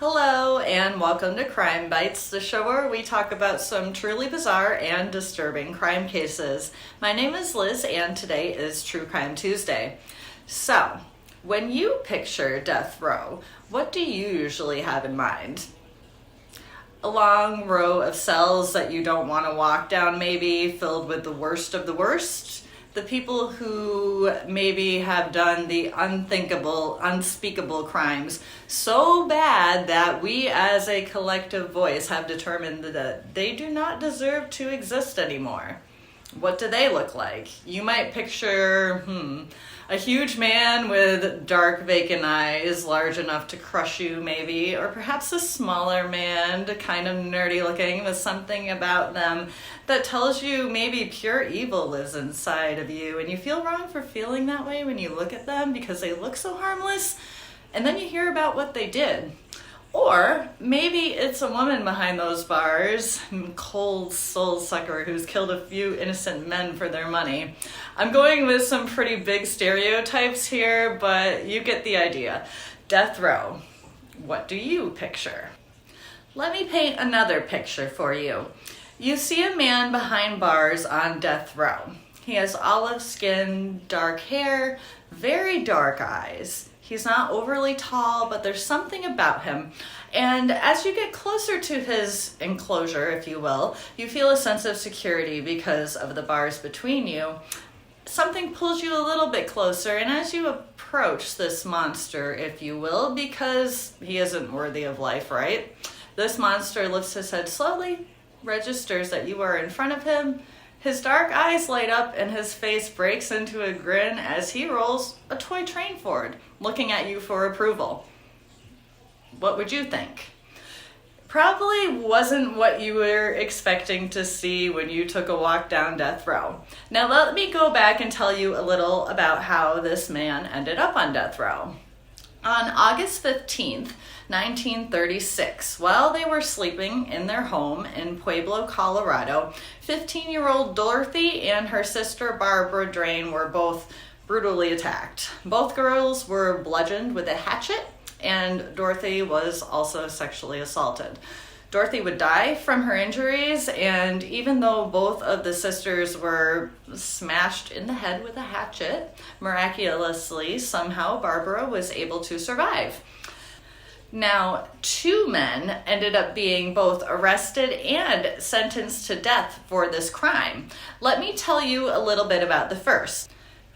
Hello and welcome to Crime Bytes, the show where we talk about some truly bizarre and disturbing crime cases. My name is Liz and today is True Crime Tuesday. So, when you picture death row, what do you usually have in mind? A long row of cells that you don't want to walk down, maybe filled with the worst of the worst? The people who maybe have done the unthinkable, unspeakable crimes so bad that we as a collective voice have determined that they do not deserve to exist anymore. What do they look like? You might picture, a huge man with dark vacant eyes, large enough to crush you maybe, or perhaps a smaller man, kind of nerdy looking, with something about them that tells you maybe pure evil lives inside of you, and you feel wrong for feeling that way when you look at them because they look so harmless, and then you hear about what they did. Or maybe it's a woman behind those bars, cold soul sucker who's killed a few innocent men for their money. I'm going with some pretty big stereotypes here, but you get the idea. Death row. What do you picture? Let me paint another picture for you. You see a man behind bars on death row. He has olive skin, dark hair, very dark eyes. He's not overly tall, but there's something about him. And as you get closer to his enclosure, if you will, you feel a sense of security because of the bars between you. Something pulls you a little bit closer, and as you approach this monster, if you will, because he isn't worthy of life, right? This monster lifts his head slowly, registers that you are in front of him. His dark eyes light up and his face breaks into a grin as he rolls a toy train forward, looking at you for approval. What would you think? Probably wasn't what you were expecting to see when you took a walk down death row. Now let me go back and tell you a little about how this man ended up on death row. On August 15th, 1936, while they were sleeping in their home in Pueblo, Colorado, 15-year-old Dorothy and her sister Barbara Drain were both brutally attacked. Both girls were bludgeoned with a hatchet, and Dorothy was also sexually assaulted. Dorothy would die from her injuries, and even though both of the sisters were smashed in the head with a hatchet, miraculously, somehow Barbara was able to survive. Now, two men ended up being both arrested and sentenced to death for this crime. Let me tell you a little bit about the first.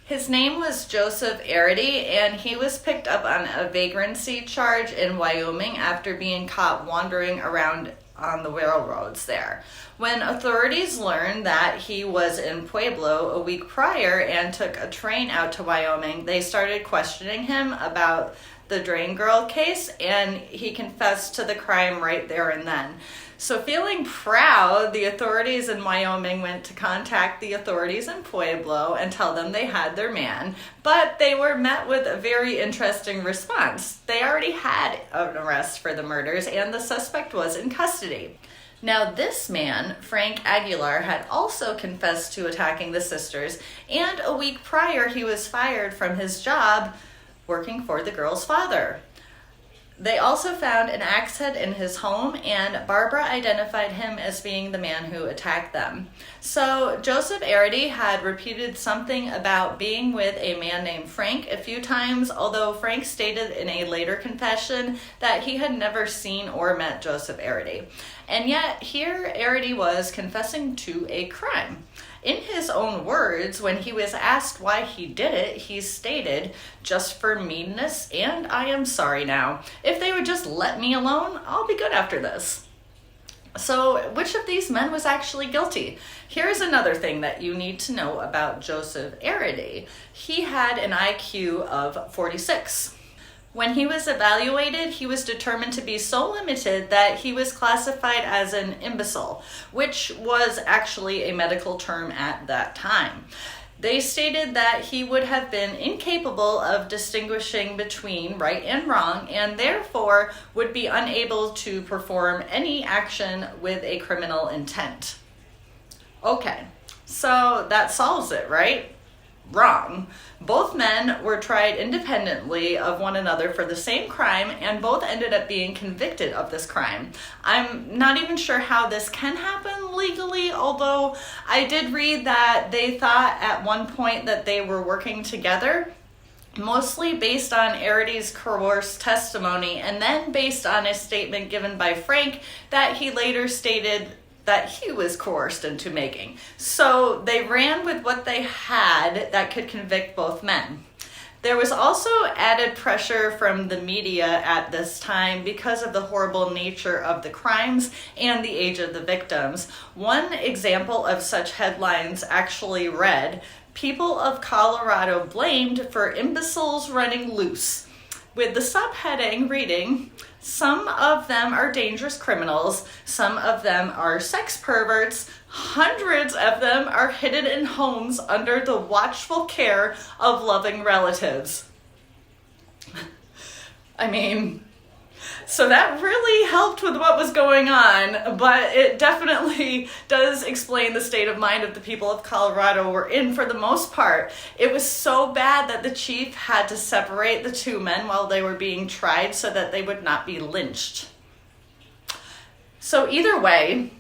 His name was Joseph Arity, and he was picked up on a vagrancy charge in Wyoming after being caught wandering around on the railroads there. When authorities learned that he was in Pueblo a week prior and took a train out to Wyoming, they started questioning him about the Drain Girl case, and he confessed to the crime right there and then. So feeling proud, the authorities in Wyoming went to contact the authorities in Pueblo and tell them they had their man, but they were met with a very interesting response. They already had an arrest for the murders and the suspect was in custody. Now this man, Frank Aguilar, had also confessed to attacking the sisters, and a week prior he was fired from his job working for the girl's father. They also found an axe head in his home, and Barbara identified him as being the man who attacked them. So Joseph Arity had repeated something about being with a man named Frank a few times, although Frank stated in a later confession that he had never seen or met Joseph Arity. And yet here Arity was confessing to a crime. In his own words, when he was asked why he did it, he stated, "Just for meanness, and I am sorry now. If they would just let me alone, I'll be good after this." So, which of these men was actually guilty? Here's another thing that you need to know about Joseph Arity. He had an IQ of 46. When he was evaluated, he was determined to be so limited that he was classified as an imbecile, which was actually a medical term at that time. They stated that he would have been incapable of distinguishing between right and wrong, and therefore would be unable to perform any action with a criminal intent. Okay, so that solves it, right? wrong. Both men were tried independently of one another for the same crime, and both ended up being convicted of this crime. I'm not even sure how this can happen legally, although I did read that they thought at one point that they were working together, mostly based on Arity's coerced testimony, and then based on a statement given by Frank that he later stated that he was coerced into making. So they ran with what they had that could convict both men. There was also added pressure from the media at this time because of the horrible nature of the crimes and the age of the victims. One example of such headlines actually read, "People of Colorado blamed for imbeciles running loose," with the subheading reading, "Some of them are dangerous criminals, some of them are sex perverts, hundreds of them are hidden in homes under the watchful care of loving relatives." I mean, so that really helped with what was going on, but it definitely does explain the state of mind of the people of Colorado were in for the most part. It was so bad that the chief had to separate the two men while they were being tried so that they would not be lynched. So either way,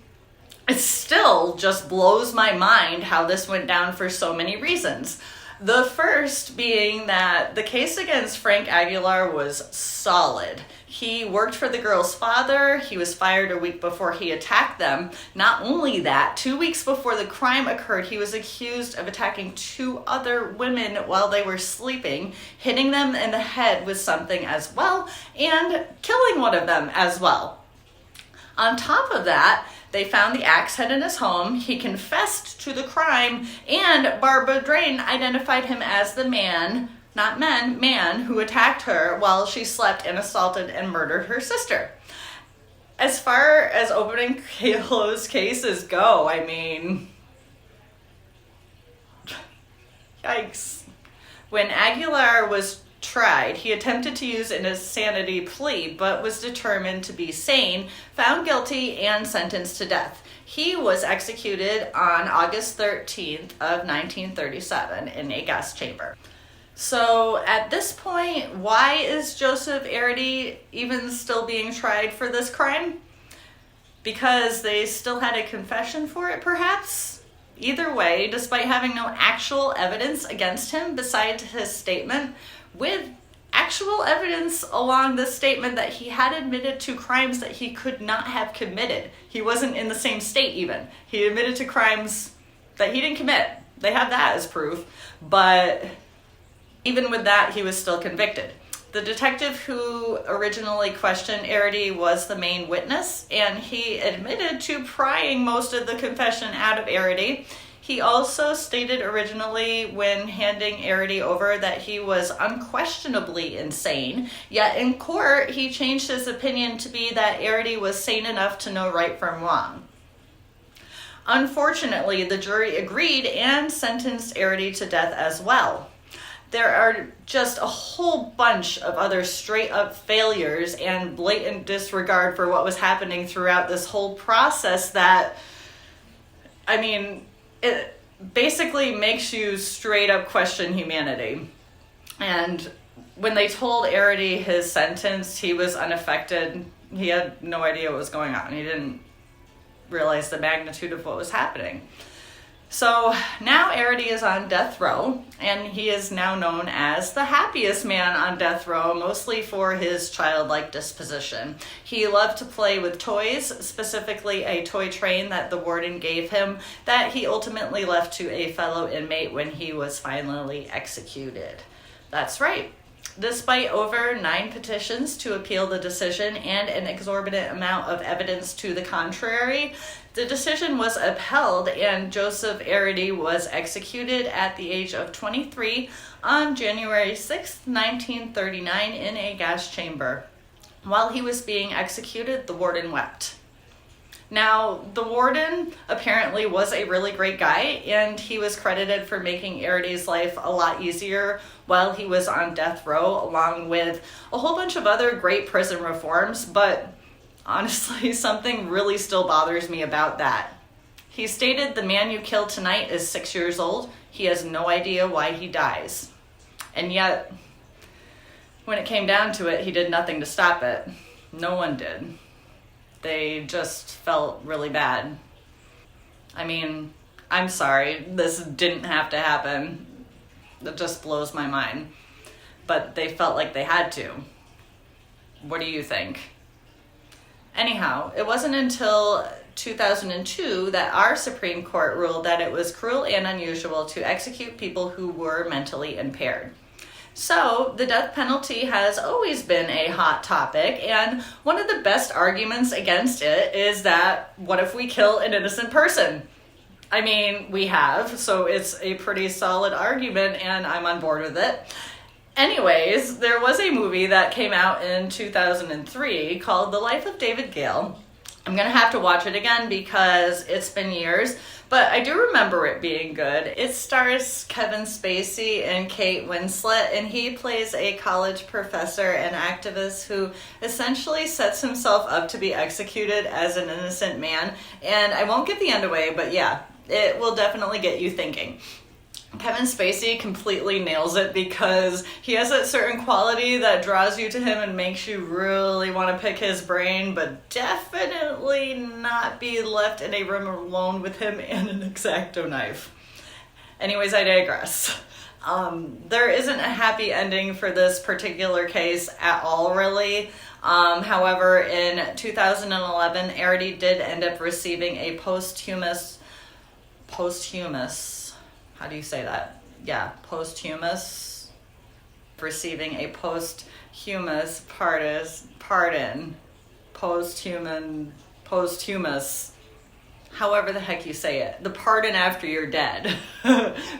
it still just blows my mind how this went down for so many reasons. The first being that the case against Frank Aguilar was solid. He worked for the girl's father. He was fired a week before he attacked them. Not only that, 2 weeks before the crime occurred, he was accused of attacking 2 other women while they were sleeping, hitting them in the head with something as well, and killing one of them as well. On top of that, they found the axe head in his home. He confessed to the crime, and Barbara Drain identified him as the man, not men, man who attacked her while she slept and assaulted and murdered her sister. As far as opening closed cases go, I mean, yikes. When Aguilar was tried, he attempted to use an insanity plea, but was determined to be sane, found guilty, and sentenced to death. He was executed on August 13th of 1937 in a gas chamber. So at this point, why is Joseph Arity even still being tried for this crime? Because they still had a confession for it, perhaps? Either way, despite having no actual evidence against him besides his statement, with actual evidence along the statement that he had admitted to crimes that he could not have committed. He wasn't in the same state even. He admitted to crimes that he didn't commit. They have that as proof. But even with that, he was still convicted. The detective who originally questioned Arity was the main witness, and he admitted to prying most of the confession out of Arity. He also stated originally when handing Arity over that he was unquestionably insane, yet in court he changed his opinion to be that Arity was sane enough to know right from wrong. Unfortunately, the jury agreed and sentenced Arity to death as well. There are just a whole bunch of other straight-up failures and blatant disregard for what was happening throughout this whole process that, I mean, it basically makes you straight up question humanity. And when they told Arity his sentence, he was unaffected. He had no idea what was going on. He didn't realize the magnitude of what was happening. So now Arity is on death row, and he is now known as the happiest man on death row, mostly for his childlike disposition. He loved to play with toys, specifically a toy train that the warden gave him that he ultimately left to a fellow inmate when he was finally executed. That's right. Despite over 9 petitions to appeal the decision and an exorbitant amount of evidence to the contrary, the decision was upheld and Joseph Arity was executed at the age of 23 on January 6, 1939 in a gas chamber. While he was being executed, the warden wept. Now, the warden apparently was a really great guy, and he was credited for making Arity's life a lot easier while he was on death row, along with a whole bunch of other great prison reforms, but honestly, something really still bothers me about that. He stated the man you killed tonight is 6 years old. He has no idea why he dies. And yet, when it came down to it, he did nothing to stop it. No one did. They just felt really bad. I mean, I'm sorry, this didn't have to happen. It just blows my mind. But they felt like they had to. What do you think? Anyhow, it wasn't until 2002 that our Supreme Court ruled that it was cruel and unusual to execute people who were mentally impaired. So, the death penalty has always been a hot topic, and one of the best arguments against it is that what if we kill an innocent person? I mean, we have, so it's a pretty solid argument, and I'm on board with it. Anyways, there was a movie that came out in 2003 called The Life of David Gale. I'm going to have to watch it again because it's been years, but I do remember it being good. It stars Kevin Spacey and Kate Winslet, and he plays a college professor and activist who essentially sets himself up to be executed as an innocent man. And I won't give the end away, but yeah, it will definitely get you thinking. Kevin Spacey completely nails it because he has that certain quality that draws you to him and makes you really want to pick his brain, but definitely not be left in a room alone with him and an X-Acto knife. Anyways, I digress. There isn't a happy ending for this particular case at all, really. However, in 2011, Arity did end up receiving a posthumous, how do you say that? Yeah, posthumous, receiving a posthumous posthumous, however the heck you say it, the pardon after you're dead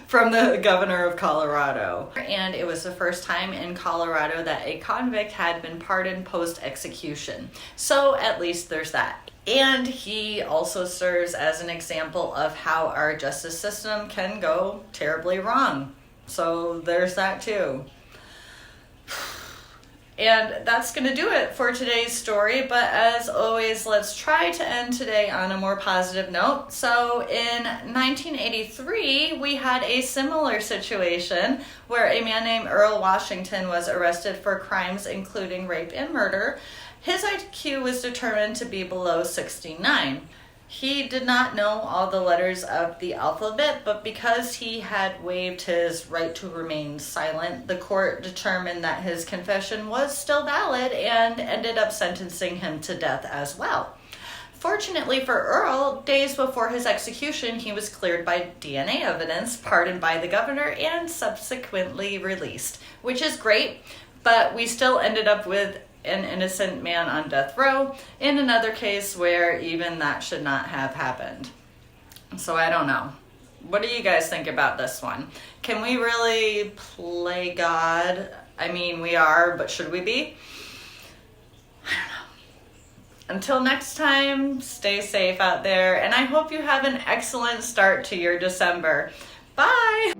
from the governor of Colorado. And it was the first time in Colorado that a convict had been pardoned post-execution. So at least there's that. And he also serves as an example of how our justice system can go terribly wrong. So there's that too. And that's going to do it for today's story. But as always, let's try to end today on a more positive note. So in 1983, we had a similar situation where a man named Earl Washington was arrested for crimes including rape and murder. His IQ was determined to be below 69. He did not know all the letters of the alphabet, but because he had waived his right to remain silent, the court determined that his confession was still valid and ended up sentencing him to death as well. Fortunately for Earl, days before his execution, he was cleared by DNA evidence, pardoned by the governor, and subsequently released, which is great, but we still ended up with an innocent man on death row in another case where even that should not have happened. So I don't know. What do you guys think about this one? Can we really play God? I mean, we are, but should we be? I don't know. Until next time, stay safe out there, and I hope you have an excellent start to your December. Bye!